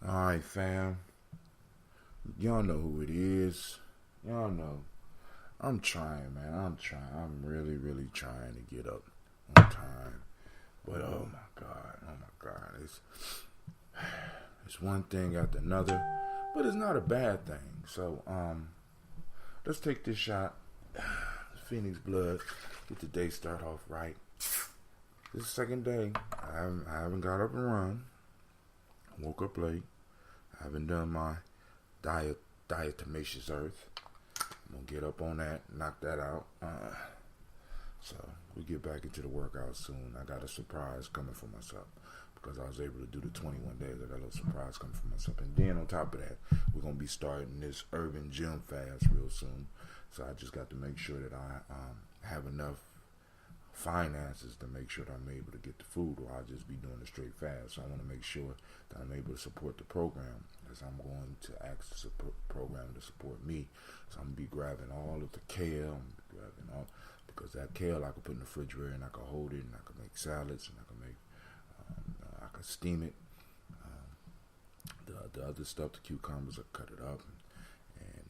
Alright, fam. Y'all know who it is. Y'all know. I'm trying, man. I'm trying. I'm really, really trying to get up on time. But oh my God. It's one thing after another. But it's not a bad thing. So, let's take this shot. Phoenix blood. Get the day start off right. This is the second day. I haven't got up and run. I woke up late. I haven't done my diatomaceous earth. I'm going to get up on that, knock that out. So we get back into the workout soon. I got a surprise coming for myself because I was able to do the 21 days. I got a little surprise coming for myself. And then on top of that, we're going to be starting this urban gym fast real soon. So I just got to make sure that I have enough finances to make sure that I'm able to get the food, or I'll just be doing a straight fast. So I want to make sure that I'm able to support the program, as I'm going to ask the program to support me. So I'm going to be grabbing all of the kale, because that kale I can put in the refrigerator and I can hold it and I can make salads and I can make, I can steam it. The other stuff, the cucumbers, I cut it up and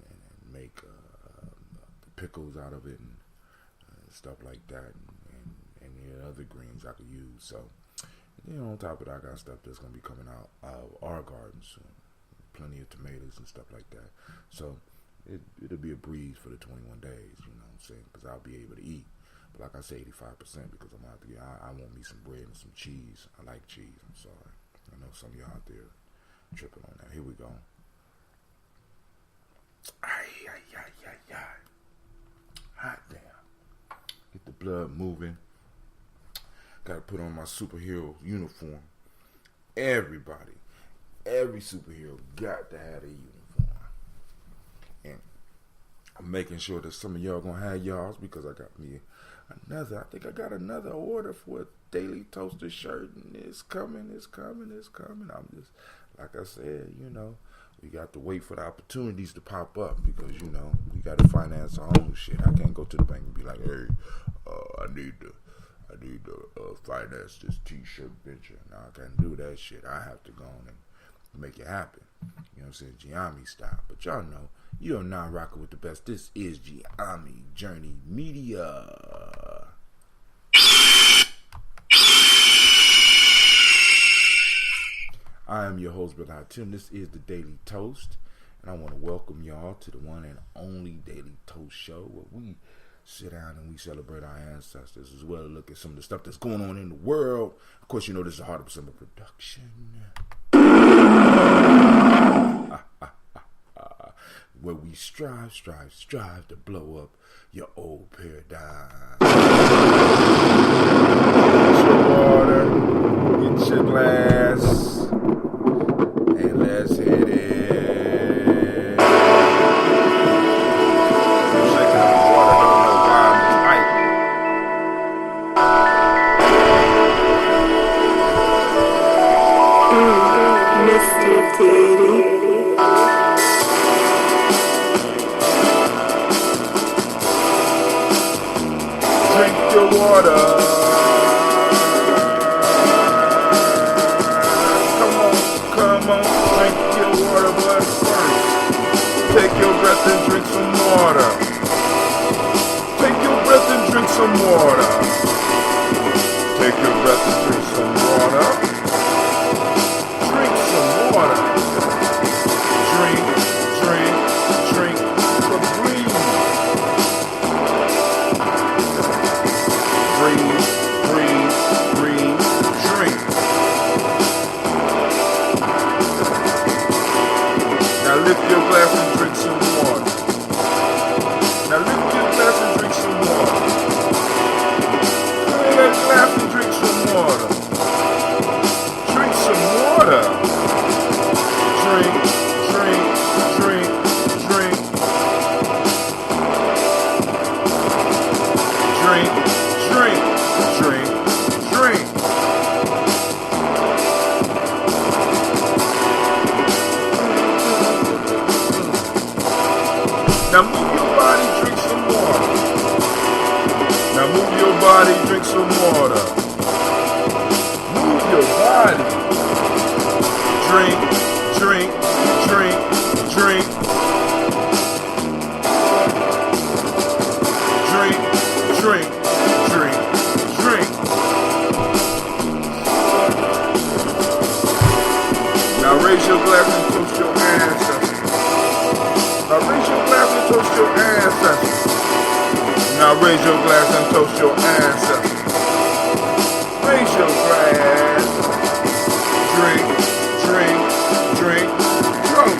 make the pickles out of it and stuff like that, and the other greens I could use. So, on top of that, I got stuff that's going to be coming out of our garden soon. Plenty of tomatoes and stuff like that. So, it'll be a breeze for the 21 days, you know what I'm saying, because I'll be able to eat. But like I say, 85%, because I'm out to get, I want me some bread and some cheese. I like cheese, I'm sorry. I know some of y'all out there tripping on that. Here we go. Hot damn. Get the blood moving. Gotta put on my superhero uniform. Every superhero got to have a uniform. And I'm making sure that some of y'all gonna have y'all's, because I got me I think I got another order for a Daily Toaster shirt, and it's coming. I'm just, like I said, we got to wait for the opportunities to pop up, because, we got to finance our own shit. I can't go to the bank and be like, hey, I need to finance this t-shirt venture. No, I can't do that shit. I have to go on and make it happen. You know what I'm saying? Gye-Nyame style. But y'all know, you're not rocking with the best. This is Gye-Nyame Journey Media. I am your host, Brother Tim. This is the Daily Toast, and I want to welcome y'all to the one and only Daily Toast show, where we sit down and we celebrate our ancestors, as well as look at some of the stuff that's going on in the world. Of course, this is a Heart of Summer production, where we strive to blow up your old paradigm. Get your water, get your glass, and let's hit it. I'm shaking up the water, don't know why I'm Mr. Titty. Drink your water. Come on, drink your water, but first, take your breath and drink some water. Take your breath and drink some water. Take your breath and drink some water. Drink some water. Drink, but breathe. Breathe, drink. Now lift your glass and drink some water. Now lift your glass and drink some water. Fill that glass and drink some water. Drink some water. Drink. Now move your body, drink some water. Now move your body, drink some water. Move your body. Drink. your glass and toast your ancestors. Now raise your glass and toast your ancestors. Now raise your glass and toast your ancestors. Raise your glass. Drink, drink, drink, drunk.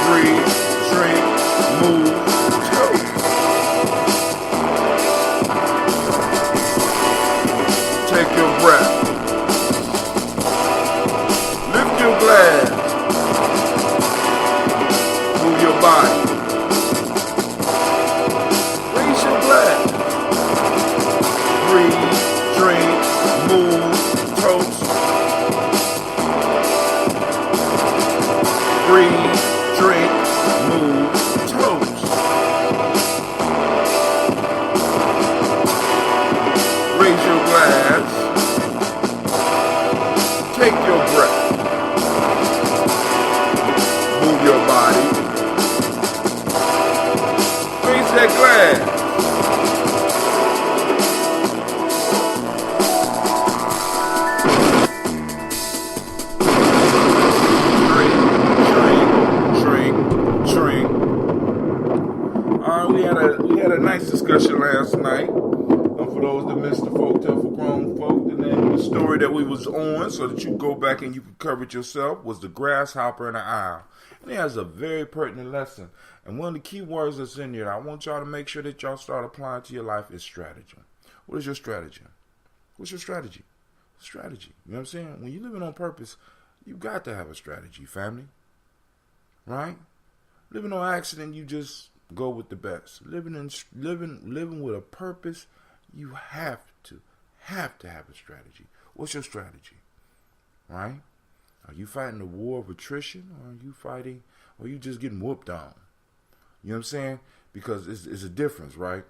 Breathe, drink, move, toast. Take your breath. Lift your glass. Move your body. Raise your glass. Breathe, drink, move, toast. Breathe, drink, move, toast. Raise your glass. Take your breath. Move your body. Raise that glass. Drink. We had a nice discussion last night. For those that missed the folktale for grown folk, the name of the story that we was on, so that you go back and you can cover it yourself, was the grasshopper and the owl. And it has a very pertinent lesson. And one of the key words that's in there, I want y'all to make sure that y'all start applying to your life, is strategy. What is your strategy? What's your strategy? Strategy. You know what I'm saying? When you're living on purpose, you got to have a strategy, family. Right? Living on accident, you just go with the best. Living with a purpose, you have to have a strategy. What's your strategy? Right? Are you fighting the war of attrition, or are you just getting whooped on? You know what I'm saying? Because it's a difference, right?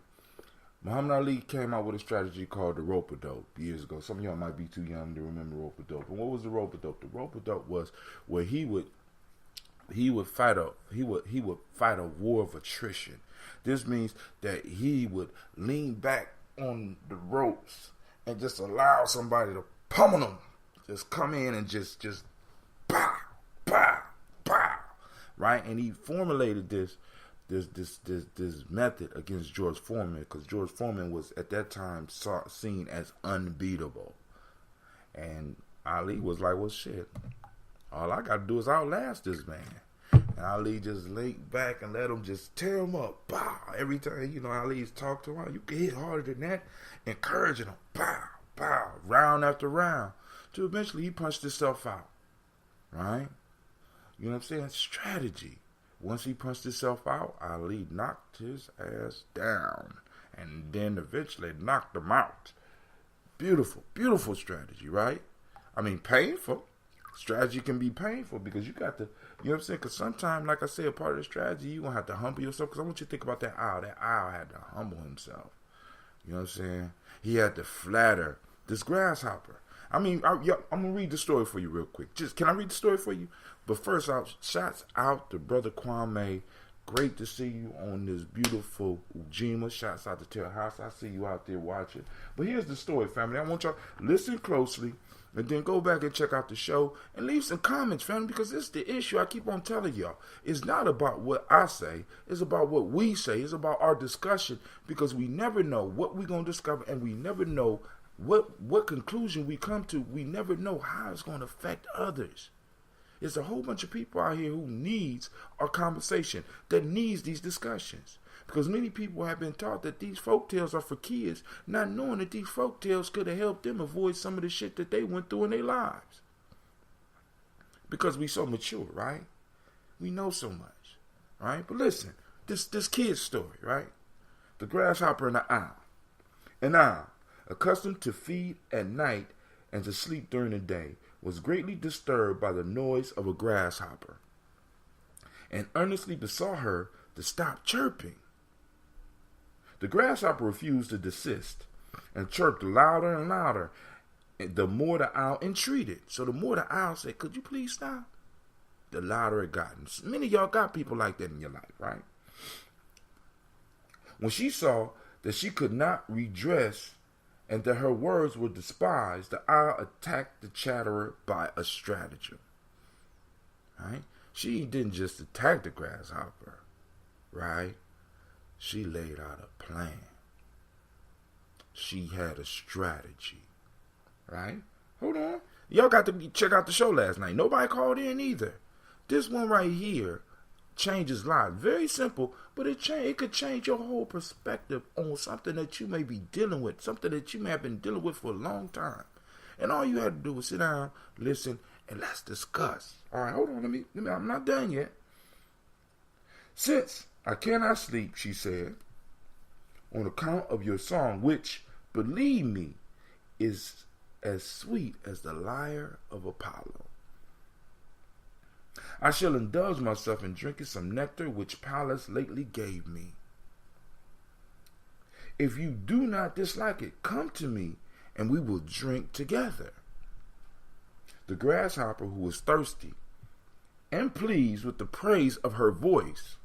Muhammad Ali came out with a strategy called the rope-a-dope years ago. Some of y'all might be too young to remember rope-a-dope. And what was the rope-a-dope? The rope-a-dope was where he would fight a war of attrition. This means that he would lean back on the ropes and just allow somebody to pummel him. Just come in and just pow, pow, pow. Right? And he formulated this method against George Foreman, because George Foreman was at that time seen as unbeatable. And Ali was like, well, shit, all I got to do is outlast this man. And Ali just leaned back and let him just tear him up. Pow. Every time, Ali's talked to him, you can hit harder than that. Encouraging him. Pow, pow, round after round. Till eventually he punched himself out. Right? You know what I'm saying? Strategy. Once he punched himself out, Ali knocked his ass down. And then eventually knocked him out. Beautiful, beautiful strategy, right? I mean, painful. Strategy can be painful because you got to, you know what I'm saying? Because sometimes, like I said, a part of the strategy, you're going to have to humble yourself. Because I want you to think about that owl. That owl had to humble himself. You know what I'm saying? He had to flatter this grasshopper. I mean, I'm going to read the story for you real quick. Can I read the story for you? But first, shouts out to Brother Kwame. Great to see you on this beautiful Ujima. Shouts out to Tail House. I see you out there watching. But here's the story, family. I want y'all to listen closely. And then go back and check out the show and leave some comments, family, because this is the issue I keep on telling y'all. It's not about what I say. It's about what we say. It's about our discussion, because we never know what we're going to discover, and we never know what conclusion we come to. We never know how it's going to affect others. There's a whole bunch of people out here who needs our conversation, that needs these discussions. Because many people have been taught that these folktales are for kids, not knowing that these folktales could have helped them avoid some of the shit that they went through in their lives. Because we so mature, right? We know so much, right? But listen, this kid's story, right? The grasshopper and the owl. An owl, accustomed to feed at night and to sleep during the day, was greatly disturbed by the noise of a grasshopper, and earnestly besought her to stop chirping. The grasshopper refused to desist and chirped louder and louder, and the more the owl entreated. So the more the owl said, could you please stop? The louder it got. Many of y'all got people like that in your life, right? When she saw that she could not redress and that her words were despised, the owl attacked the chatterer by a stratagem. Right? She didn't just attack the grasshopper, right? She laid out a plan. She had a strategy, right? Hold on. Y'all got to check out the show last night. Nobody called in either. This one right here changes lives. Very simple, but it could change your whole perspective on something that you may be dealing with, something that you may have been dealing with for a long time. And all you had to do was sit down, listen, and let's discuss. All right, hold on. Let me. I'm not done yet. Since I cannot sleep, she said, on account of your song, which, believe me, is as sweet as the lyre of Apollo, I shall indulge myself in drinking some nectar which Pallas lately gave me. If you do not dislike it, come to me, and we will drink together. The grasshopper, who was thirsty and pleased with the praise of her voice,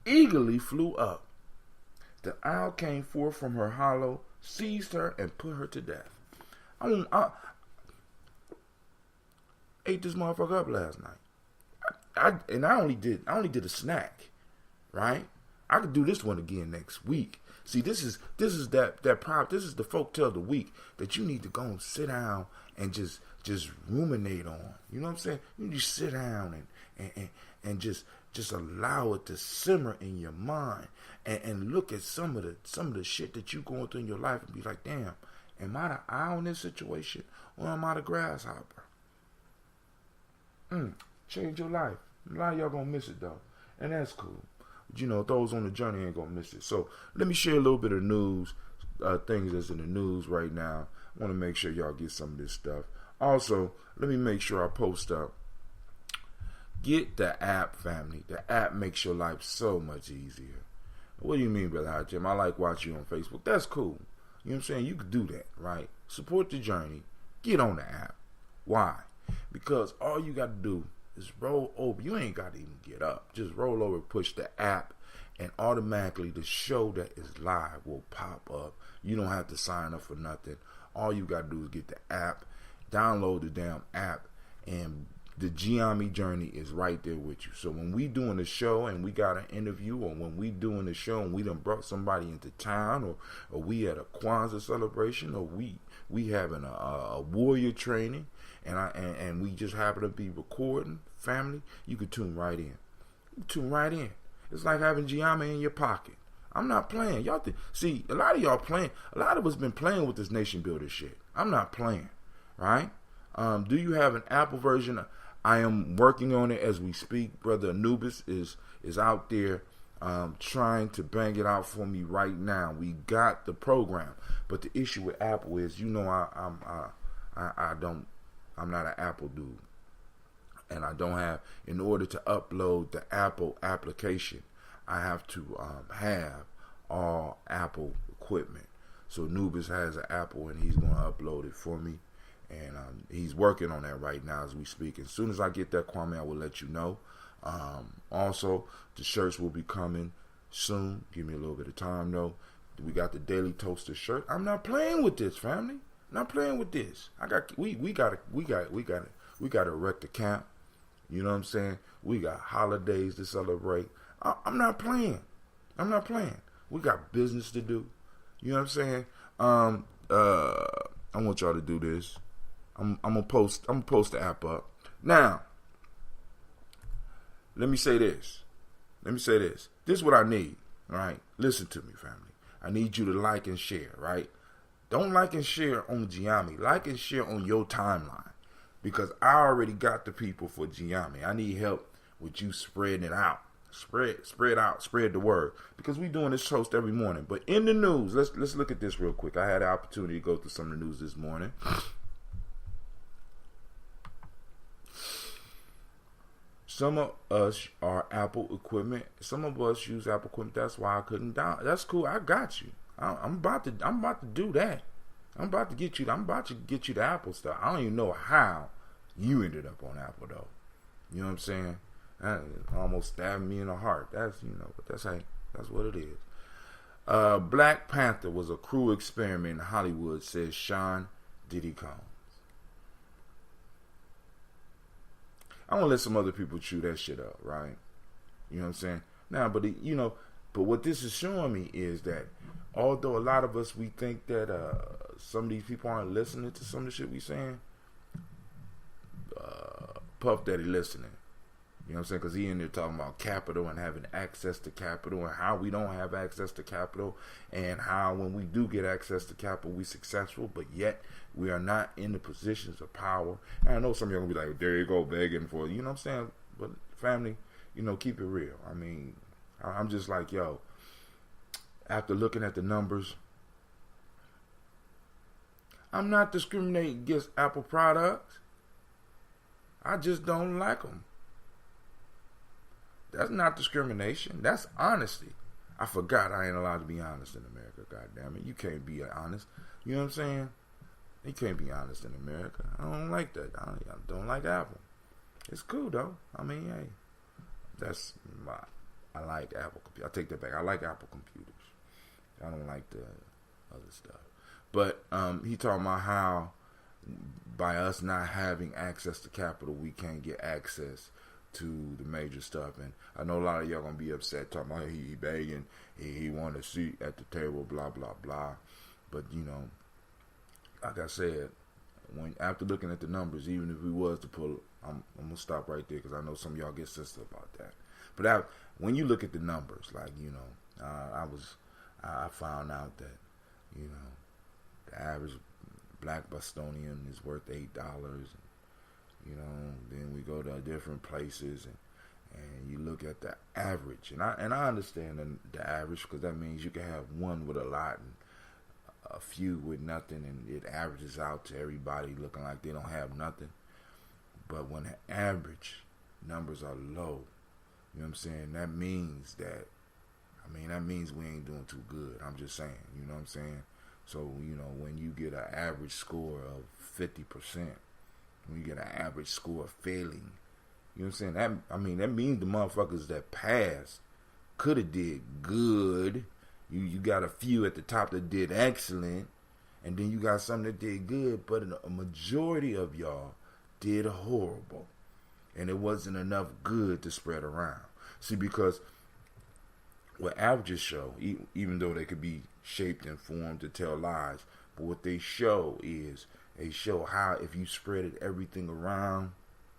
eagerly flew up. The owl came forth from her hollow, seized her, and put her to death. I ate this motherfucker up last night. I only did a snack, right? I could do this one again next week. See, this is that prop. This is the folk tale of the week that you need to go and sit down and just ruminate on. You know what I'm saying? You just sit down and just allow it to simmer in your mind and look at some of the shit that you going through in your life and be like, damn, am I the owl in this situation or am I the grasshopper? Change your life. A lot of y'all gonna miss it though, and that's cool. But, you know, those on the journey ain't gonna miss it. So let me share a little bit of news, things that's in the news right now. I want to make sure y'all get some of this stuff. Also, let me make sure I post up. Get the app, family. The app makes your life so much easier. What do you mean, Brother Hot Jim? I like watching you on Facebook. That's cool. You know what I'm saying? You could do that, right? Support the journey. Get on the app. Why? Because all you got to do is roll over. You ain't got to even get up. Just roll over, push the app, and automatically the show that is live will pop up. You don't have to sign up for nothing. All you got to do is get the app, download the damn app, and the Gye-Nyame journey is right there with you. So when we doing the show and we got an interview, or when we doing the show and we done brought somebody into town, or we at a Kwanzaa celebration, or we having a warrior training, and we just happen to be recording, family, you can tune right in. You can tune right in. It's like having Gye-Nyame in your pocket. I'm not playing. Y'all see, a lot of y'all playing. A lot of us been playing with this nation builder shit. I'm not playing, right? Do you have an Apple version? I am working on it as we speak. Brother Anubis is out there trying to bang it out for me right now. We got the program, but the issue with Apple is, you know, I'm not an Apple dude, and I don't have. In order to upload the Apple application, I have to have all Apple equipment. So Anubis has an Apple, and he's going to upload it for me. And he's working on that right now as we speak. As soon as I get that, Kwame, I will let you know. Also, the shirts will be coming soon. Give me a little bit of time, though. We got the Daily Toaster shirt. I'm not playing with this, family. Not playing with this. We got to erect a camp. You know what I'm saying? We got holidays to celebrate. I'm not playing. We got business to do. You know what I'm saying? I want y'all to do this. I'm gonna post the app up. Now, let me say this. This is what I need. All right? Listen to me, family. I need you to like and share, right? Don't like and share on Gye-Nyame. Like and share on your timeline. Because I already got the people for Gye-Nyame. I need help with you spreading it out. Spread the word. Because we doing this host every morning. But in the news, let's look at this real quick. I had the opportunity to go through some of the news this morning. Some of us are Apple equipment. Some of us use Apple equipment. That's why I couldn't down. That's cool. I got you. I'm about to do that. I'm about to get you the Apple stuff. I don't even know how you ended up on Apple though. You know what I'm saying? That almost stabbed me in the heart. But that's what it is. Black Panther was a cruel experiment in Hollywood, says Sean Diddy Combs. I want to let some other people chew that shit up, right? You know what I'm saying? Now, but but what this is showing me is that although a lot of us, we think that some of these people aren't listening to some of the shit we saying, Puff Daddy listening. You know what I'm saying? Because he in there talking about capital and having access to capital and how we don't have access to capital and how when we do get access to capital, we successful, but yet we are not in the positions of power. And I know some of y'all going to be like, there you go, begging for it. You know what I'm saying? But family, keep it real. I mean, I'm just like, yo, after looking at the numbers, I'm not discriminating against Apple products. I just don't like them. That's not discrimination. That's honesty. I forgot I ain't allowed to be honest in America. God damn it. You can't be honest. You know what I'm saying? You can't be honest in America. I don't like that. I don't like Apple. It's cool though. I mean, hey, I like Apple. I take that back. I like Apple computers. I don't like the other stuff. But he talking about how by us not having access to capital, we can't get access to the major stuff. And I know a lot of y'all gonna be upset talking about he begging, he want a seat at the table, blah blah blah. But like I said, after looking at the numbers, even if we was to pull, I'm gonna stop right there because I know some of y'all get sensitive about that. But when you look at the numbers, like I found out that the average black Bostonian is worth $8. Then we go to different places and you look at the average, and I understand the average because that means you can have one with a lot and a few with nothing, and it averages out to everybody looking like they don't have nothing. But when the average numbers are low, you know what I'm saying, that means we ain't doing too good. I'm just saying, you know what I'm saying? So, when you get an average score of 50%, when you get an average score of failing, you know what I'm saying? That means the motherfuckers that passed could have did good. You got a few at the top that did excellent, and then you got some that did good, but a majority of y'all did horrible. And it wasn't enough good to spread around. See, because what averages show, even though they could be shaped and formed to tell lies, but what they show is they show how if you spread everything around,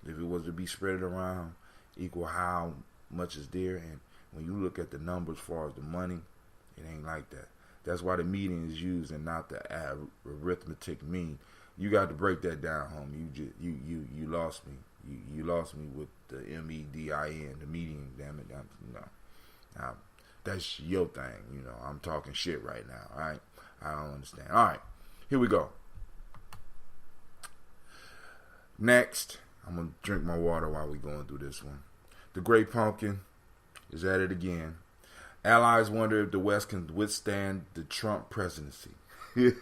if it was to be spread around, equal how much is there. And when you look at the numbers as far as the money, it ain't like that. That's why the median is used and not the arithmetic mean. You got to break that down, homie. You lost me. You lost me with the MEDIN, the median. Damn it, that's your thing. I'm talking shit right now. All right, I don't understand. All right, here we go. Next, I'm gonna drink my water while we going through this one. The Great Pumpkin is at it again. Allies wonder if the West can withstand the Trump presidency. This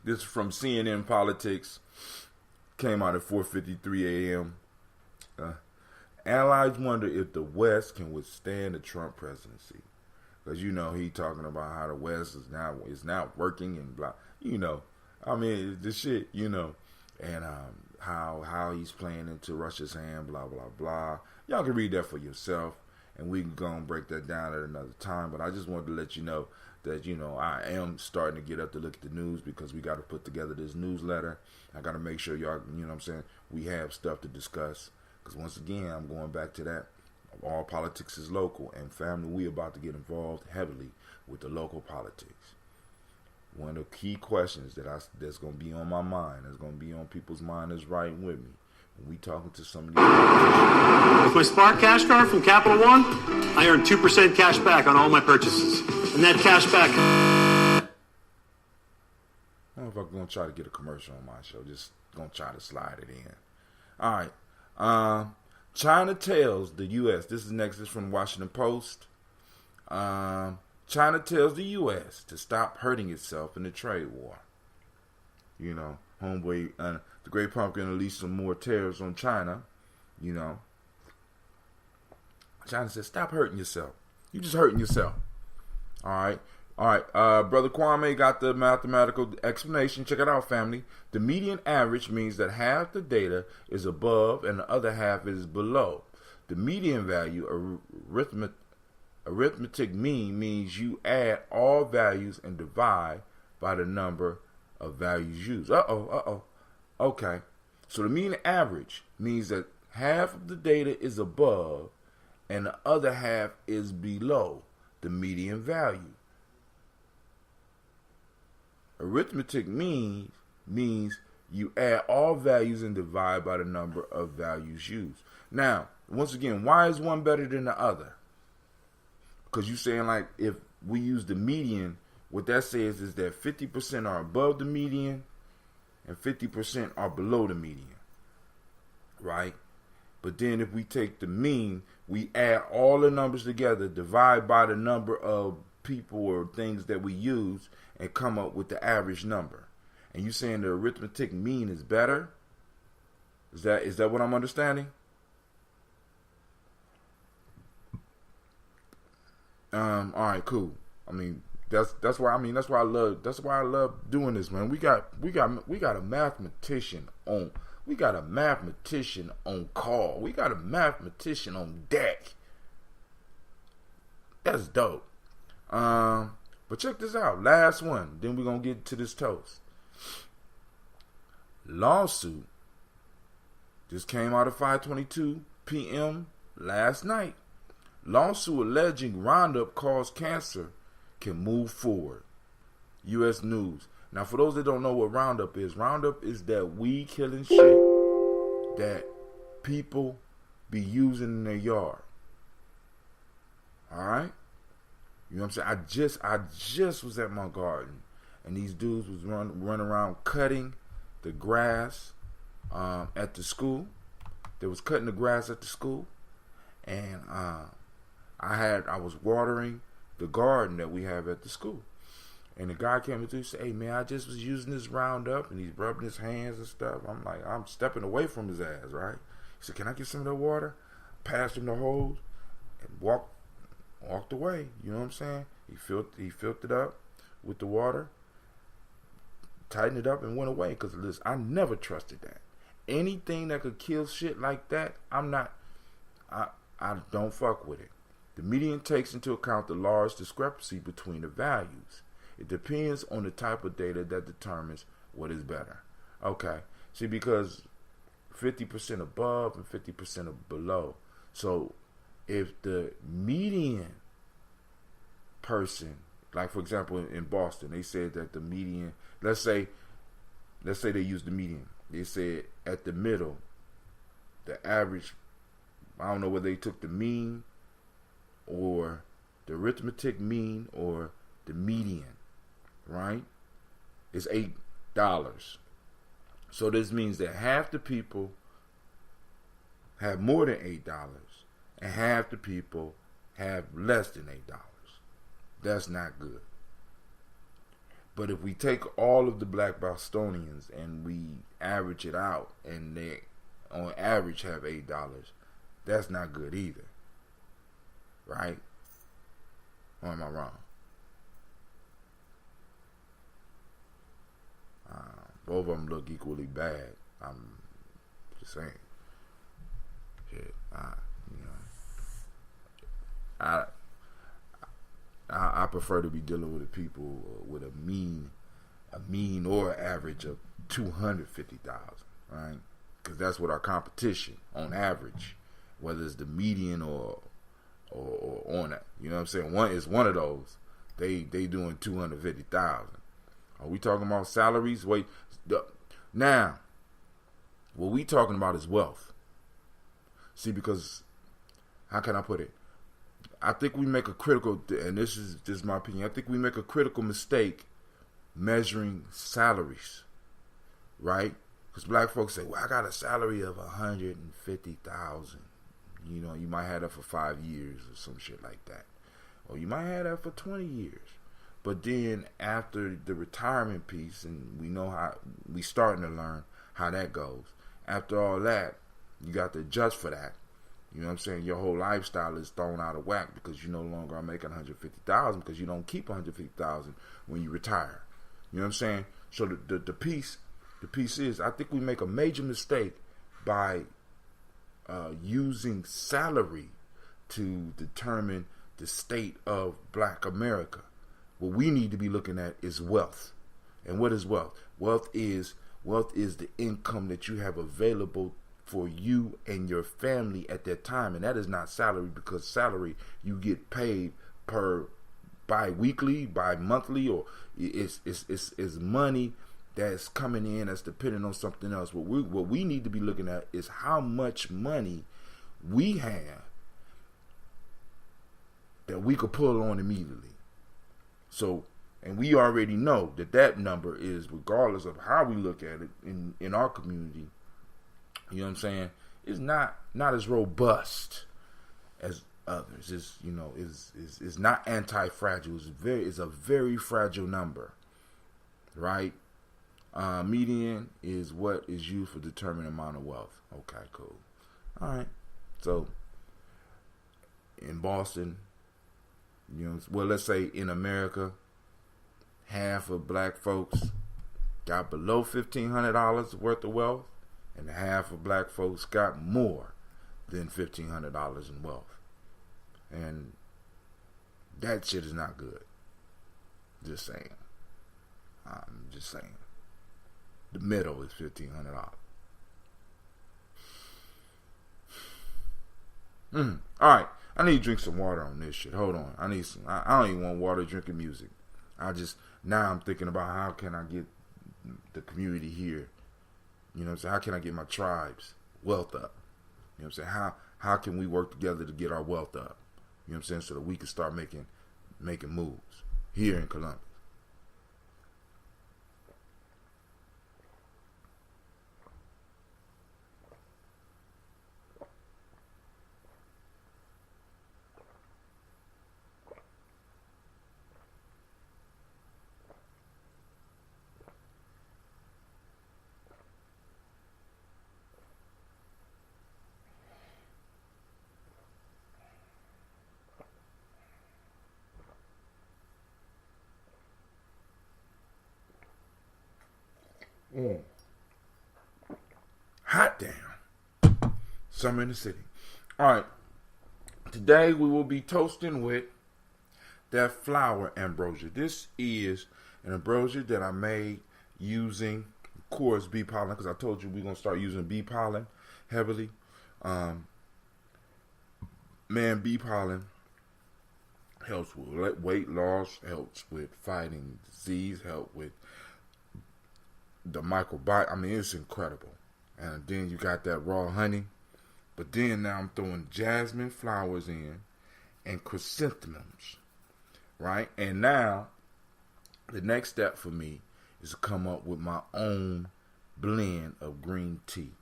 is from CNN Politics. Came out at 4:53 a.m. Allies wonder if the West can withstand the Trump presidency, because he talking about how the West is now working and blah. The shit. And how he's playing into Russia's hand. Blah blah blah. Y'all can read that for yourself, and we can go and break that down at another time. But I just wanted to let you know that I am starting to get up to look at the news because we got to put together this newsletter. I got to make sure y'all, what I'm saying, we have stuff to discuss. Because once again, I'm going back to that. All politics is local, and family, we about to get involved heavily with the local politics. One of the key questions that's going to be on my mind, that's going to be on people's mind, is riding with me. When we talking to some of these politicians. With my Spark Cash Card from Capital One, I earn 2% cash back on all my purchases. And that cash back... I don't know if I'm going to try to get a commercial on my show. Just going to try to slide it in. All right. China tells the U.S. This is next. This is from Washington Post. China tells the U.S. to stop hurting itself in the trade war. Homeboy, the Great Pumpkin unleashed some more tariffs on China. China says, stop hurting yourself. You just hurting yourself. All right. Brother Kwame got the mathematical explanation. Check it out, family. The median average means that half the data is above and the other half is below. The median value, arithmetic mean, means you add all values and divide by the number of values used. Okay. So the median average means that half of the data is above and the other half is below the median value. Arithmetic means you add all values and divide by the number of values used. Now, once again, why is one better than the other? Because you're saying, like, if we use the median, what that says is that 50% are above the median and 50% are below the median, right? But then if we take the mean, we add all the numbers together, divide by the number of people or things that we use, and come up with the average number. And you saying the arithmetic mean is better? Is that what I'm understanding? All right, cool. I mean, that's why I love doing this, man. We got a mathematician on. We got a mathematician on call. We got a mathematician on deck. That's dope. But check this out. Last one. Then we're going to get to this toast. Lawsuit just came out at 5:22 p.m. last night. Lawsuit alleging Roundup caused cancer can move forward. U.S. News. Now, for those that don't know what Roundup is that weed killing shit that people be using in their yard. All right? You know what I'm saying? I just was at my garden, and these dudes was running around cutting the grass at the school. They was cutting the grass at the school, and I was watering the garden that we have at the school. And the guy came up to me and said, "Hey man, I just was using this Roundup," and he's rubbing his hands and stuff. I'm like, I'm stepping away from his ass, right? He said, "Can I get some of that water?" Passed him the hose and walked away. You know what I'm saying? He filled it up with the water, tightened it up, and went away. Because listen, I never trusted that. Anything that could kill shit like that, I don't fuck with it. The median takes into account the large discrepancy between the values. It depends on the type of data that determines what is better. Okay. See, because 50% above and 50% below. So if the median person, like for example in Boston, they said that the median, let's say they used the median. They said at the middle, the average, I don't know whether they took the mean or the arithmetic mean or the median, right? It's $8. So this means that half the people have more than $8 and half the people have less than $8. That's not good. But if we take all of the black Bostonians and we average it out and they on average have $8, that's not good either. Right? Or am I wrong? Both of them look equally bad. I'm just saying. Shit, I prefer to be dealing with people with a mean or average of 250,000, right? Because that's what our competition on average, whether it's the median or on that. You know what I'm saying? One of those. They doing 250,000. Are we talking about salaries? Wait. Now, what we talking about is wealth. See, because how can I put it? I think we make a critical, and this is just my opinion, I think we make a critical mistake measuring salaries, right? Because black folks say, well, I got a salary of 150,000. You know, you might have that for 5 years or some shit like that. Or you might have that for 20 years. But then after the retirement piece, and we know how, we starting to learn how that goes. After all that, you got to adjust for that. You know what I'm saying? Your whole lifestyle is thrown out of whack because you no longer are making $150,000 because you don't keep $150,000 when you retire. You know what I'm saying? So the piece is, I think we make a major mistake by using salary to determine the state of Black America. What we need to be looking at is wealth. And what is wealth? Wealth is the income that you have available for you and your family at that time. And that is not salary, because salary you get paid per bi-weekly, bi-monthly, or it's money that's coming in that's depending on something else. What we need to be looking at is how much money we have that we could pull on immediately. So, and we already know that number is, regardless of how we look at it in our community, you know what I'm saying, is not as robust as others. It's not anti-fragile. It's a very fragile number, right? Median is what is used for determining amount of wealth. Okay, cool. All right. So in Boston, let's say in America, half of Black folks got below $1,500 worth of wealth, and half of Black folks got more than $1,500 in wealth. And that shit is not good. Just saying. I'm just saying. The middle is $1,500. All right. I need to drink some water on this shit. Hold on. I don't even want water drinking music. Now I'm thinking about how can I get the community here. You know what I'm saying? How can I get my tribe's wealth up? You know what I'm saying? How can we work together to get our wealth up? You know what I'm saying? So that we can start making moves here in Columbus. Hot damn. Summer in the city. All right. Today we will be toasting with that flower ambrosia. This is an ambrosia that I made using, of course, bee pollen, because I told you we're going to start using bee pollen heavily. Bee pollen helps with weight loss, helps with fighting disease, helps with the microbiome. I mean, it's incredible. And then you got that raw honey. But then now I'm throwing jasmine flowers in and chrysanthemums, right? And now the next step for me is to come up with my own blend of green tea.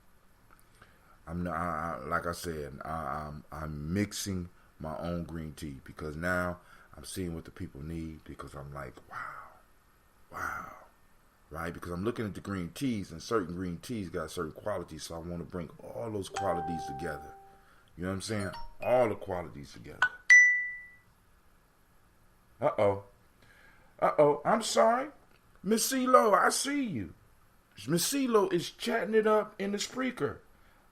Like I said, I'm mixing my own green tea, because now I'm seeing what the people need, because I'm like, wow. Right? Because I'm looking at the green teas, and certain green teas got certain qualities, so I want to bring all those qualities together. You know what I'm saying? All the qualities together. Uh-oh. I'm sorry. Miss CeeLo, I see you. Miss CeeLo is chatting it up in the speaker.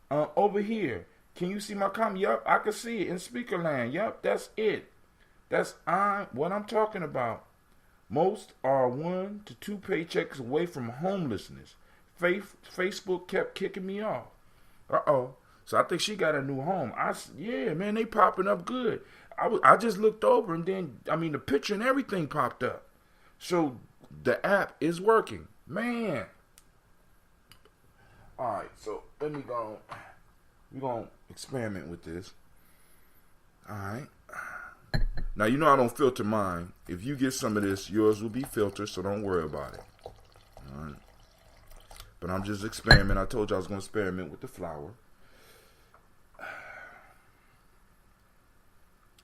Over here. Can you see my comment? Yup, I can see it in speaker land. Yup, that's it. That's what I'm talking about. Most are 1 to 2 paychecks away from homelessness. Facebook kept kicking me off. So I think she got a new home. Man, they popping up good. I just looked over, and then, the picture and everything popped up. So the app is working. Man. All right, so let me go. We're going to experiment with this. All right. Now, I don't filter mine. If you get some of this, yours will be filtered, so don't worry about it. All right. But I'm just experimenting. I told you I was going to experiment with the flour.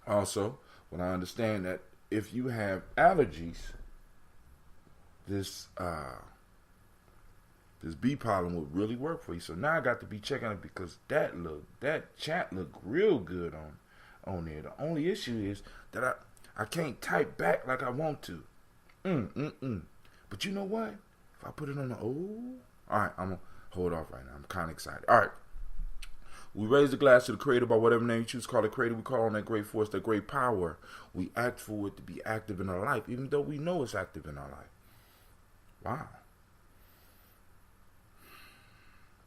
Also, when I understand that if you have allergies, this this bee pollen would really work for you. So now I got to be checking it because that chat looked real good on there. The only issue is that I can't type back like I want to. But you know what? If I put it on the alright, I'm gonna hold off right now. I'm kind of excited. Alright. We raise the glass to the Creator by whatever name you choose to call it Creator. We call on that great force, that great power. We act for it to be active in our life, even though we know it's active in our life. Wow.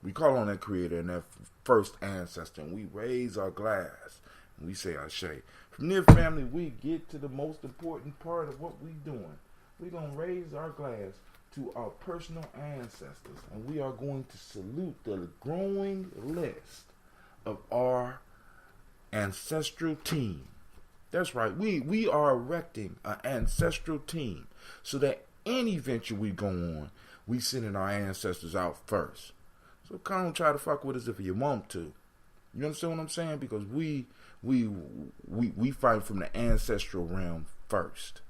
We call on that Creator and that first ancestor, and we raise our glass, and we say Ashe. From there, family, we get to the most important part of what we're doing. We're going to raise our glass to our personal ancestors, and we are going to salute the growing list of our ancestral team. That's right. We are erecting an ancestral team so that any venture we go on, we sending our ancestors out first. So come on, try to fuck with us if you want to. You understand what I'm saying? Because we fight from the ancestral realm first,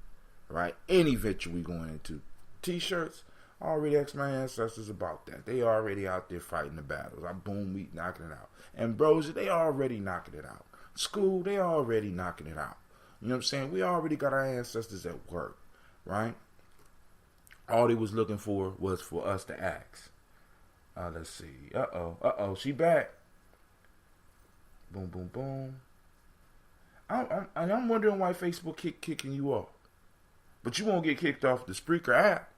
right? Any venture we going into. T-shirts, I already asked my ancestors about that. They already out there fighting the battles. I boom, we knocking it out. Ambrosia, they already knocking it out. School, they already knocking it out. You know what I'm saying? We already got our ancestors at work, right? All they was looking for was for us to ask. Let's see. She back. Boom, boom, boom. I'm wondering why Facebook kicking you off. But you won't get kicked off the Spreaker app.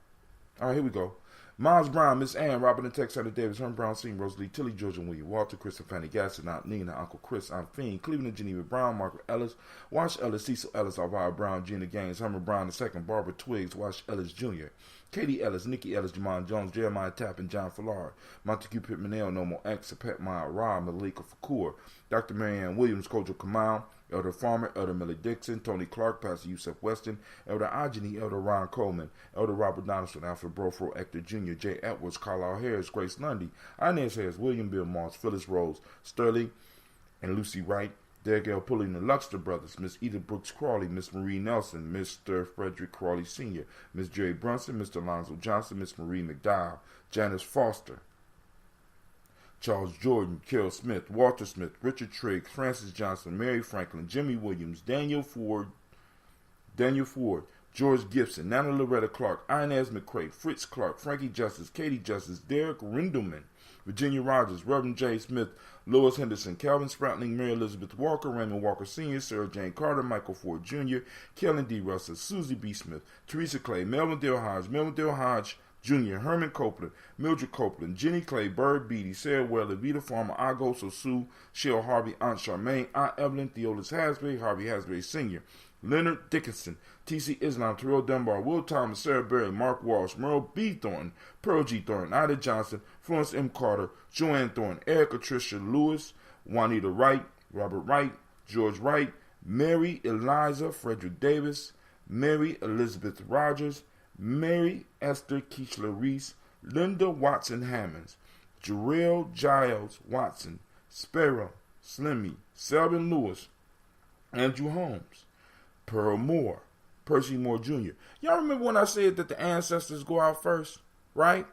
All right, here we go. Miles Brown, Miss Ann, Robert and Tex, Hunter Davis, Herm Brown, Senior, Rosalie, Tilly, Georgia, William, Walter, Chris, and Fanny Gasson, Aunt Nina, Uncle Chris, Aunt Fiend, Cleveland, Geneva Brown, Margaret Ellis, Wash Ellis, Cecil Ellis, Alvara Brown, Gina Gaines, Hummer Brown II, Barbara Twiggs, Wash Ellis Jr., Katie Ellis, Nikki Ellis, Jamon Jones, Jeremiah Tappan, John Fallard, Montague Pittman, Nomo X, Pet Maya, Ra, Malika Fakur, Dr. Marianne Williams, Kojo Kamal, Elder Farmer, Elder Millie Dixon, Tony Clark, Pastor Yusef Weston, Elder Ajani, Elder Ron Coleman, Elder Robert Donaldson, Alfred Brofro, Hector Jr., Jay Edwards, Carlisle Harris, Grace Lundy, Inez Harris, William Bill Moss, Phyllis Rose, Sterling, and Lucy Wright, Derek L. Pulling, the Luxter Brothers, Miss Edith Brooks Crawley, Miss Marie Nelson, Mr. Frederick Crawley Sr., Miss Jerry Brunson, Mr. Alonzo Johnson, Miss Marie McDowell, Janice Foster, Charles Jordan, Carol Smith, Walter Smith, Richard Trigg, Francis Johnson, Mary Franklin, Jimmy Williams, Daniel Ford, George Gibson, Nana Loretta Clark, Inez McCray, Fritz Clark, Frankie Justice, Katie Justice, Derek Rindelman, Virginia Rogers, Reverend J. Smith, Lois Henderson, Calvin Spratling, Mary Elizabeth Walker, Raymond Walker Sr., Sarah Jane Carter, Michael Ford Jr., Kellen D. Russell, Susie B. Smith, Teresa Clay, Melvin Dale Hodge, Jr., Herman Copeland, Mildred Copeland, Jenny Clay, Bird Beatty, Sarah Weller, Vita Farmer, Agoso Sue, Shell Harvey, Aunt Charmaine, Aunt Evelyn, Theolis Hasbury, Harvey Hasbury Sr., Leonard Dickinson, T.C. Islam, Terrell Dunbar, Will Thomas, Sarah Berry, Mark Walsh, Merle B. Thornton, Pearl G. Thornton, Ida Johnson, Florence M. Carter, Joanne Thornton, Erica Tricia Lewis, Juanita Wright, Robert Wright, George Wright, Mary Eliza Frederick Davis, Mary Elizabeth Rogers, Mary Esther Keishla Reese, Linda Watson Hammonds, Jarrell Giles Watson, Sparrow, Slimmy, Selvin Lewis, Andrew Holmes, Pearl Moore, Percy Moore Jr. Y'all remember when I said that the ancestors go out first, right?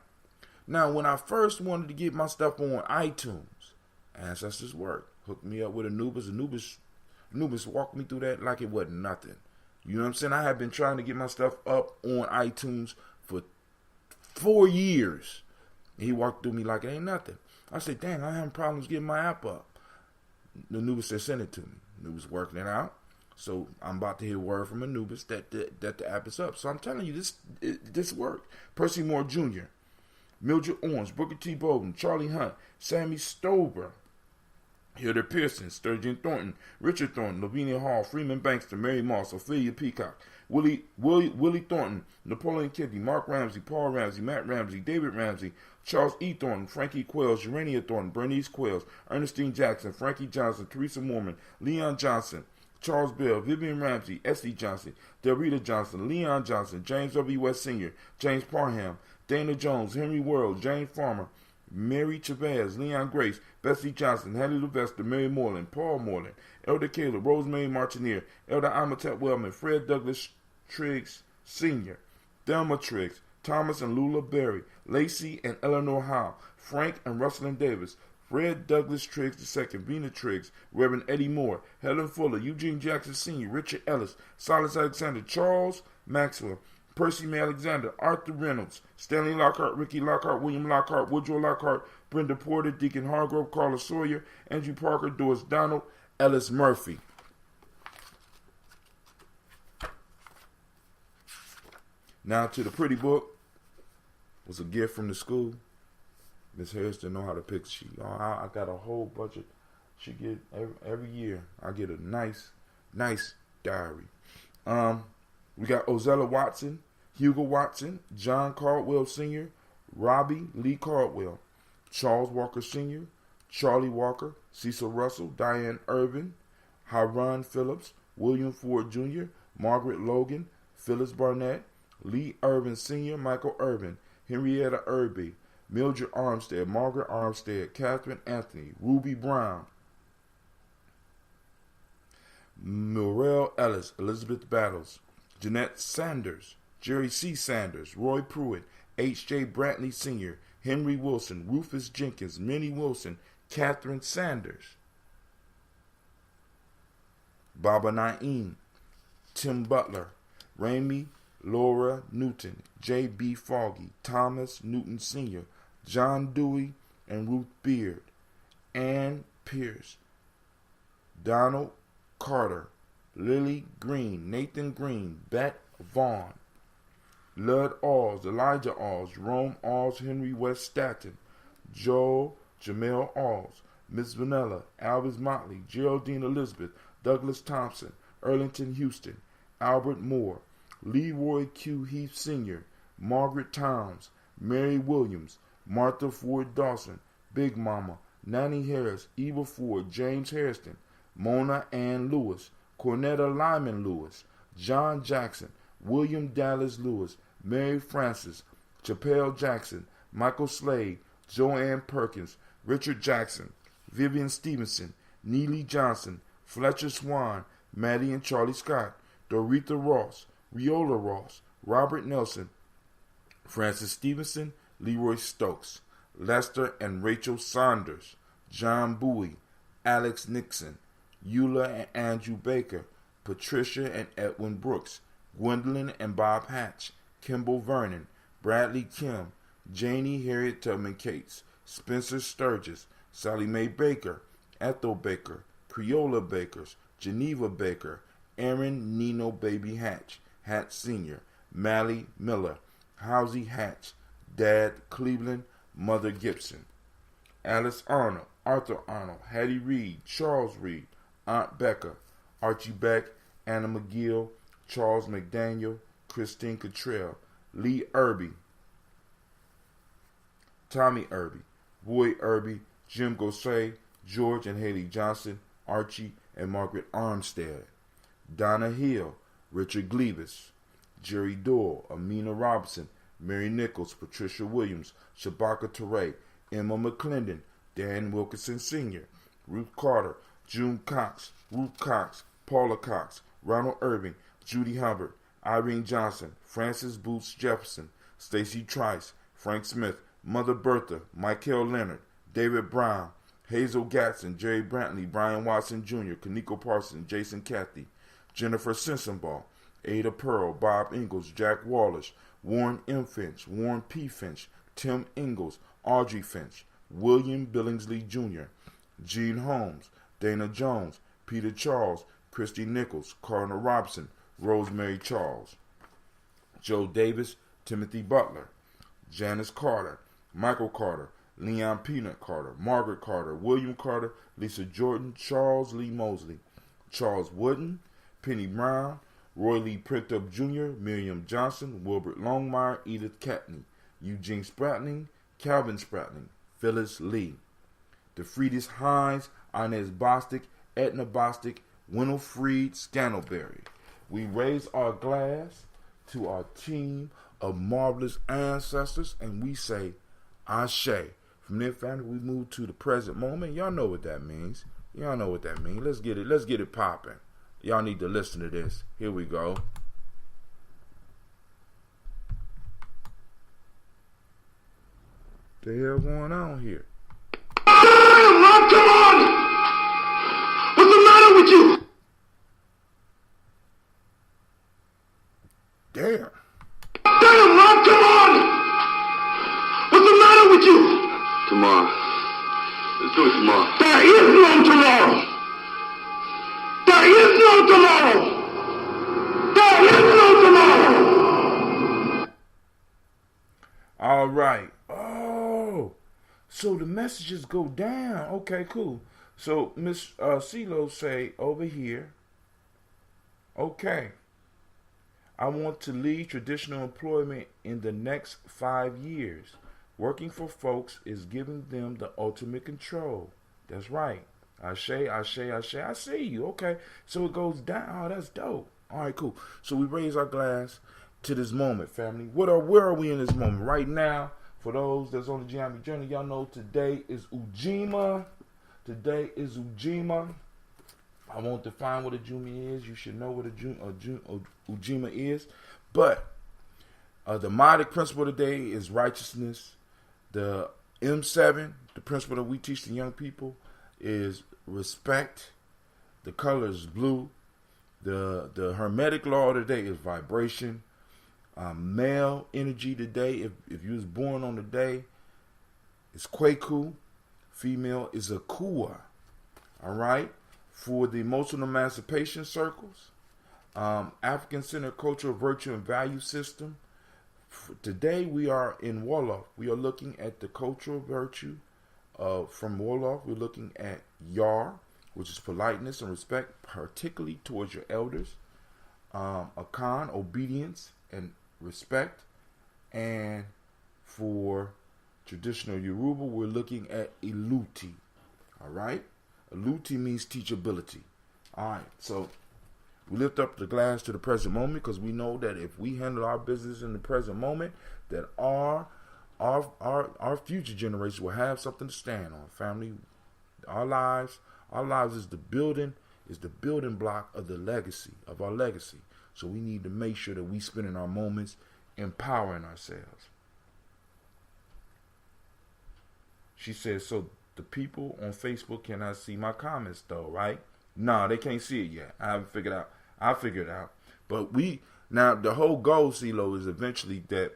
Now, when I first wanted to get my stuff on iTunes, ancestors worked. Hooked me up with Anubis. Anubis walked me through that like it wasn't nothing. You know what I'm saying? I have been trying to get my stuff up on iTunes for 4 years. He walked through me like it ain't nothing. I said, dang, I'm having problems getting my app up. Anubis said, send it to me. Anubis working it out. So I'm about to hear word from Anubis that the app is up. So I'm telling you, this worked. Percy Moore Jr., Mildred Orange, Booker T. Bowden, Charlie Hunt, Sammy Stover, Hilda Pearson, Sturgeon Thornton, Richard Thornton, Lavinia Hall, Freeman Bankster, Mary Moss, Ophelia Peacock, Willie Thornton, Napoleon Kennedy, Mark Ramsey, Paul Ramsey, Matt Ramsey, David Ramsey, Charles E. Thornton, Frankie Quells, Urania Thornton, Bernice Quells, Ernestine Jackson, Frankie Johnson, Teresa Mormon, Leon Johnson, Charles Bell, Vivian Ramsey, S.E. Johnson, Delrita Johnson, Leon Johnson, James W. West Sr., James Parham, Dana Jones, Henry Worrell, Jane Farmer, Mary Chavez, Leon Grace, Bessie Johnson, Hattie Levester, Mary Moreland, Paul Moreland, Elder Caleb, Rosemary Martineer, Elder Amatet Wellman, Fred Douglas Triggs Sr., Thelma Triggs, Thomas and Lula Berry, Lacey and Eleanor Howe, Frank and Russell Davis, Fred Douglas Triggs II, Vena Triggs, Reverend Eddie Moore, Helen Fuller, Eugene Jackson Sr., Richard Ellis, Silas Alexander, Charles Maxwell, Percy May Alexander, Arthur Reynolds, Stanley Lockhart, Ricky Lockhart, William Lockhart, Woodrow Lockhart, Brenda Porter, Deacon Hargrove, Carla Sawyer, Andrew Parker, Doris Donald, Ellis Murphy. Now to the pretty book. It was a gift from the school. Miss Harris didn't know how to pick. I got a whole bunch of. She get every year. I get a nice diary. We got Ozella Watson, Hugo Watson, John Caldwell Sr., Robbie Lee Caldwell, Charles Walker Sr., Charlie Walker, Cecil Russell, Diane Irvin, Hiron Phillips, William Ford Jr., Margaret Logan, Phyllis Barnett, Lee Irvin Sr., Michael Irvin, Henrietta Irby, Mildred Armstead, Margaret Armstead, Catherine Anthony, Ruby Brown, Muriel Ellis, Elizabeth Battles, Jeanette Sanders, Jerry C. Sanders, Roy Pruitt, H.J. Brantley Sr., Henry Wilson, Rufus Jenkins, Minnie Wilson, Catherine Sanders, Baba Naeem, Tim Butler, Ramey Laura Newton, J.B. Foggy, Thomas Newton Sr., John Dewey and Ruth Beard, Ann Pierce, Donald Carter, Lily Green, Nathan Green, Bet Vaughn, Lud Alls, Elijah Alls, Rome Alls, Henry West Staton, Joel Jamel Alls, Miss Vanilla, Alvis Motley, Geraldine Elizabeth, Douglas Thompson, Erlington Houston, Albert Moore, Leroy Q. Heath Sr., Margaret Towns, Mary Williams, Martha Ford Dawson, Big Mama, Nanny Harris, Eva Ford, James Hairston, Mona Ann Lewis, Cornetta Lyman Lewis, John Jackson, William Dallas Lewis, Mary Francis, Chappelle Jackson, Michael Slade, Joanne Perkins, Richard Jackson, Vivian Stevenson, Neely Johnson, Fletcher Swan, Maddie and Charlie Scott, Doretha Ross, Riola Ross, Robert Nelson, Francis Stevenson, Leroy Stokes, Lester and Rachel Saunders, John Bowie, Alex Nixon, Eula and Andrew Baker, Patricia and Edwin Brooks, Gwendolyn and Bob Hatch, Kimball Vernon, Bradley Kim, Janie Harriet Tubman Cates, Spencer Sturgis, Sally Mae Baker, Ethel Baker, Creola Bakers, Geneva Baker, Aaron Nino Baby Hatch, Hatch Sr., Mally Miller, Housie Hatch, Dad Cleveland, Mother Gibson, Alice Arnold, Arthur Arnold, Hattie Reed, Charles Reed, Aunt Becca, Archie Beck, Anna McGill, Charles McDaniel, Christine Cottrell, Lee Irby, Tommy Irby, Roy Irby, Jim Gosay, George and Haley Johnson, Archie and Margaret Armstead, Donna Hill, Richard Gleavis, Jerry Doyle, Amina Robinson, Mary Nichols, Patricia Williams, Shabaka Teray, Emma McClendon, Dan Wilkinson Sr., Ruth Carter, June Cox, Ruth Cox, Paula Cox, Ronald Irving, Judy Hubbard, Irene Johnson, Francis Boots Jefferson, Stacy Trice, Frank Smith, Mother Bertha, Michael Leonard, David Brown, Hazel Gatson, Jerry Brantley, Brian Watson Jr., Kaniko Parsons, Jason Cathy, Jennifer Sensenbaugh, Ada Pearl, Bob Ingalls, Jack Wallace, Warren M. Finch, Warren P. Finch, Tim Ingalls, Audrey Finch, William Billingsley Jr., Gene Holmes, Dana Jones, Peter Charles, Christy Nichols, Cardinal Robson, Rosemary Charles, Joe Davis, Timothy Butler, Janice Carter, Michael Carter, Leon Peanut Carter, Margaret Carter, William Carter, Lisa Jordan, Charles Lee Mosley, Charles Wooden, Penny Brown, Roy Lee Printup Jr., Miriam Johnson, Wilbert Longmire, Edith Catney, Eugene Spratling, Calvin Spratling, Phyllis Lee, DeFriedis Hines, Inez Bostic, Edna Bostic, Winifred Scantleberry. We raise our glass to our team of marvelous ancestors and we say, Ashe. From their family, we move to the present moment. Y'all know what that means. Y'all know what that means. Let's get it popping. Y'all need to listen to this. Here we go. The hell going on here? Damn, Rob, come on! What's the matter with you? Damn. Damn, Rob, come on! What's the matter with you? Tomorrow. Let's do it tomorrow. There is no tomorrow! There is no tomorrow! There is no tomorrow! All right. Oh, so the messages go down. Okay, cool. So Miss CeeLo say over here, okay, I want to lead traditional employment in the next 5 years. Working for folks is giving them the ultimate control. That's right. Ashe, ashe, ashe. I see you. Okay, so it goes down. Oh, that's dope. All right, cool. So we raise our glass to this moment, family. Where are we in this moment? Right now, for those that's on the Gye-Nyame journey, y'all know today is Ujima. Today is Ujima. I won't define what Ujima is. You should know what Ujima is. But the modic principle today is righteousness. The M7, the principle that we teach the young people, is respect. The color is blue. The hermetic law today is vibration. Male energy today, if you was born on the day, is Kwaku. Female is Akua. All right? For the emotional emancipation circles, African-centered cultural virtue and value system. Today we are in Wolof. We are looking at the cultural virtue from Wolof. We're looking at Yar, which is politeness and respect, particularly towards your elders. Akan, obedience and respect. And for traditional Yoruba, we're looking at Iluti. All right? Iluti means teachability. All right, so we lift up the glass to the present moment because we know that if we handle our business in the present moment, that our future generations will have something to stand on. Family, our lives is the building block of the legacy, of our legacy. So we need to make sure that we spending our moments empowering ourselves. She says, so the people on Facebook cannot see my comments though, right? No, they can't see it yet. I haven't figured out. I'll figure it out. But now the whole goal, CeeLo, is eventually that,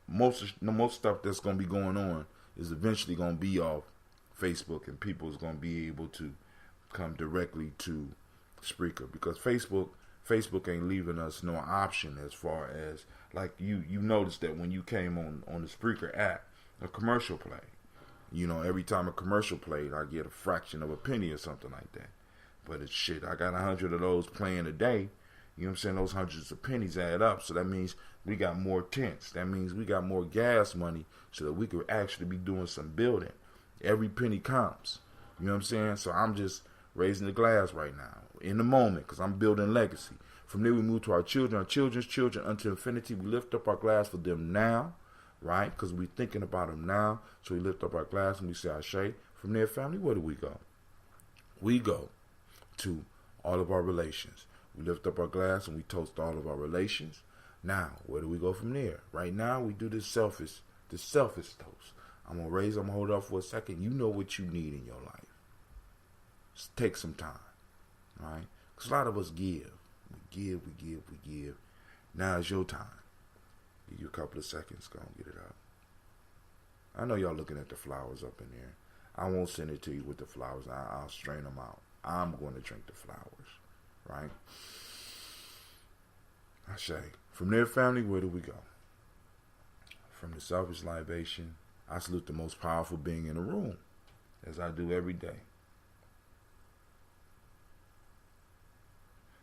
most stuff that's going to be going on is eventually going to be off Facebook, and people is going to be able to come directly to Spreaker, because Facebook ain't leaving us no option as far as, like, you noticed that when you came on the Spreaker app, a commercial play. Every time a commercial played, I get a fraction of a penny or something like that. But it's shit. I got 100 of those playing a day. You know what I'm saying? Those hundreds of pennies add up. So that means we got more tents. That means we got more gas money so that we could actually be doing some building. Every penny counts. You know what I'm saying? So I'm just raising the glass right now in the moment because I'm building legacy. From there we move to our children, our children's children unto infinity. We lift up our glass for them now, right? Because we're thinking about them now. So we lift up our glass and we say, Ashe. From there, family, where do we go? We go to all of our relations. We lift up our glass and we toast all of our relations. Now, where do we go from there? Right now, we do this selfish toast. I'm going to hold off for a second. You know what you need in your life. Just take some time, right? Because a lot of us give. We give. Now it's your time. Give you a couple of seconds. Go and get it out. I know y'all looking at the flowers up in there. I won't send it to you with the flowers. I'll strain them out. I'm going to drink the flowers, right? I say, from there, family, where do we go? From the selfish libation, I salute the most powerful being in the room, as I do every day.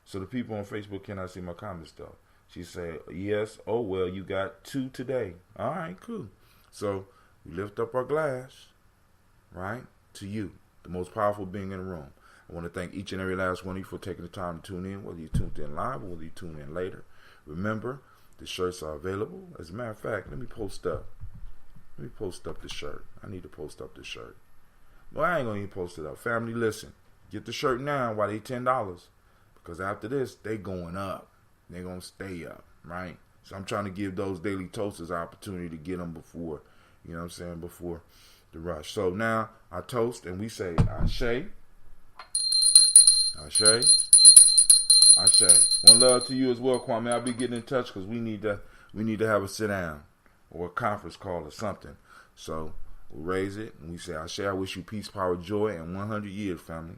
So the people on Facebook cannot see my comments, though. She said, yes, oh, well, you got 2 today. All right, cool. So we lift up our glass, right, to you, the most powerful being in the room. I want to thank each and every last one of you for taking the time to tune in, whether you tuned in live or whether you tune in later. Remember, the shirts are available. As a matter of fact, let me post up the shirt. I need to post up the shirt. Well, I ain't going to even post it up. Family, listen. Get the shirt now while they $10. Because after this, they going up. They're going to stay up, right? So I'm trying to give those daily toasters an opportunity to get them before, You know what I'm saying? Before the rush. So now I toast and we say Ashe, Ashe, Ashe. One love to you as well, Kwame. I'll be getting in touch because we need to have a sit down or a conference call or something. So we'll raise it and we say Ashe. I wish you peace, power, joy, and 100 years, family.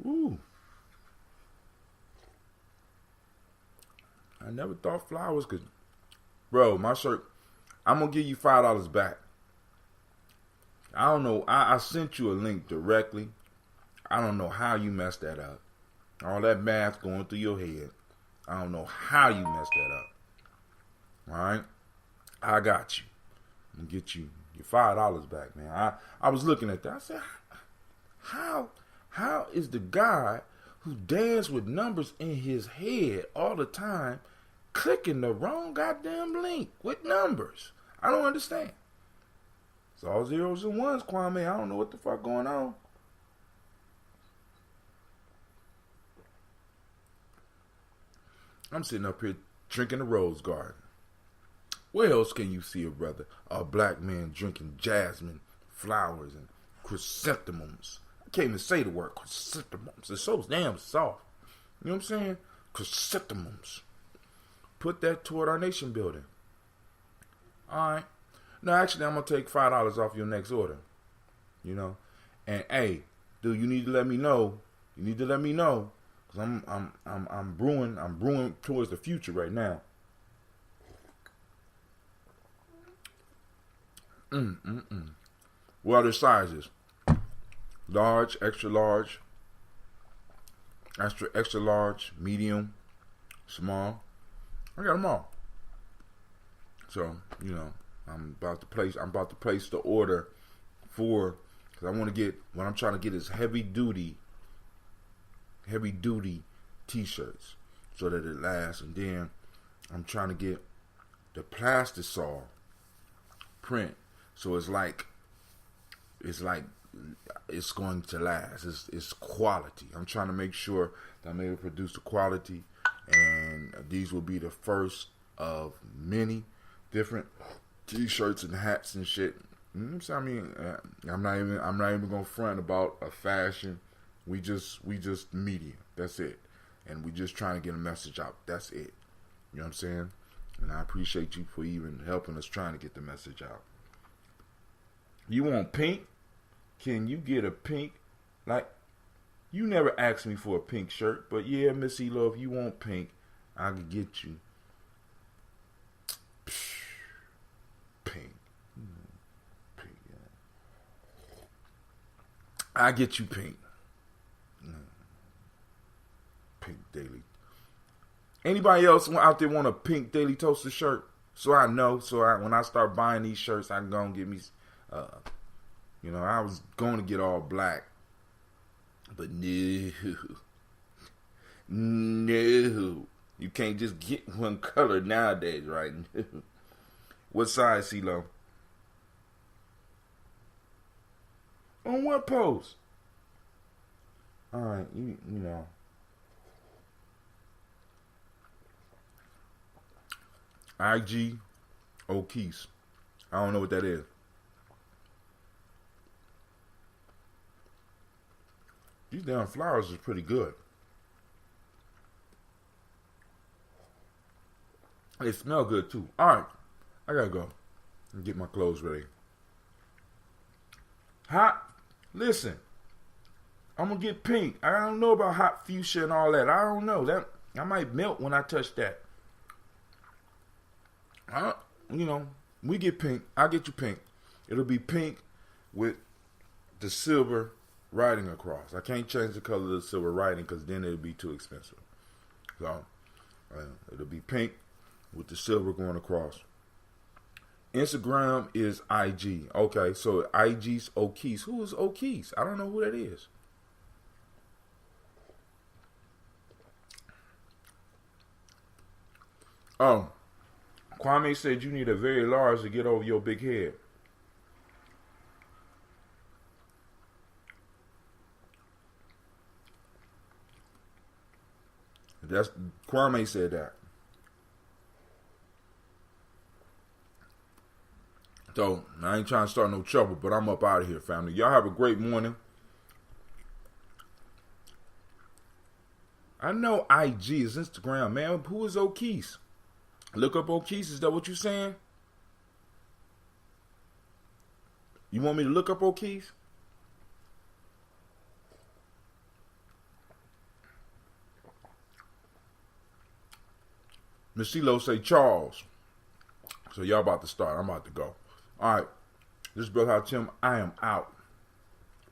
Ooh. I never thought flowers could. Bro, my shirt, I'm going to give you $5 back. I don't know. I sent you a link directly. I don't know how you messed that up. All that math going through your head. I don't know how you messed that up. All right? I got you. I'm going to get you your $5 back, man. I was looking at that. I said, how is the guy who danced with numbers in his head all the time clicking the wrong goddamn link with numbers? I don't understand. It's all zeros and ones, Kwame. I don't know what the fuck going on. I'm sitting up here drinking a rose garden. Where else can you see a black man drinking jasmine flowers and chrysanthemums? I can't even say the word chrysanthemums. It's so damn soft. You know what I'm saying? Chrysanthemums. Put that toward our nation building. All right. No, actually, I'm gonna take $5 off your next order. You know, and hey, dude, you need to let me know. You need to let me know, cause I'm brewing towards the future right now. What other sizes? Large, extra large, extra large, medium, small. I got them all. So you know. I'm about to place the order for, because I want to get, what I'm trying to get is heavy duty t-shirts so that it lasts. And then I'm trying to get the plastisol print so it's going to last. It's quality. I'm trying to make sure that I'm able to produce the quality, and these will be the first of many different t-shirts and hats and shit. You know what I'm saying? I mean, I'm not even gonna front about a fashion. We just media. That's it. And we just trying to get a message out. That's it. You know what I'm saying? And I appreciate you for even helping us trying to get the message out. You want pink? Can you get a pink? Like, you never asked me for a pink shirt, but yeah, Miss E-Lo, if you want pink, I can get you. Pink. Pink, yeah. I get you pink. Pink daily. Anybody else out there want a pink Daily Toaster shirt? So I know. When I start buying these shirts, I can go and get me. I was going to get all black, but no. You can't just get one color nowadays, right? What size, CeeLo? On what post? All right, you know. IG O'Keefe. I don't know what that is. These damn flowers is pretty good. They smell good too. All right. I gotta go and get my clothes ready. Hot, listen, I'm gonna get pink. I don't know about hot fuchsia and all that. I don't know. That I might melt when I touch that. We get pink. I'll get you pink. It'll be pink with the silver writing across. I can't change the color of the silver writing because then it'll be too expensive. So it'll be pink with the silver going across. Instagram is IG. Okay, so IG's O'Keefe. Who is O'Keefe? I don't know who that is. Oh, Kwame said you need a very large to get over your big head. That's Kwame said that. So I ain't trying to start no trouble, but I'm up out of here, family. Y'all have a great morning. I know IG is Instagram, man. Who is O'Keese? Look up O'Keese. Is that what you saying? You want me to look up O'Keese? Miss CeeLo say Charles. So y'all about to start. I'm about to go. All right. This is Brother Hatim. I am out.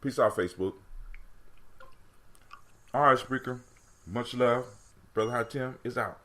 Peace out, Facebook. All right, speaker. Much love. Brother Hatim is out.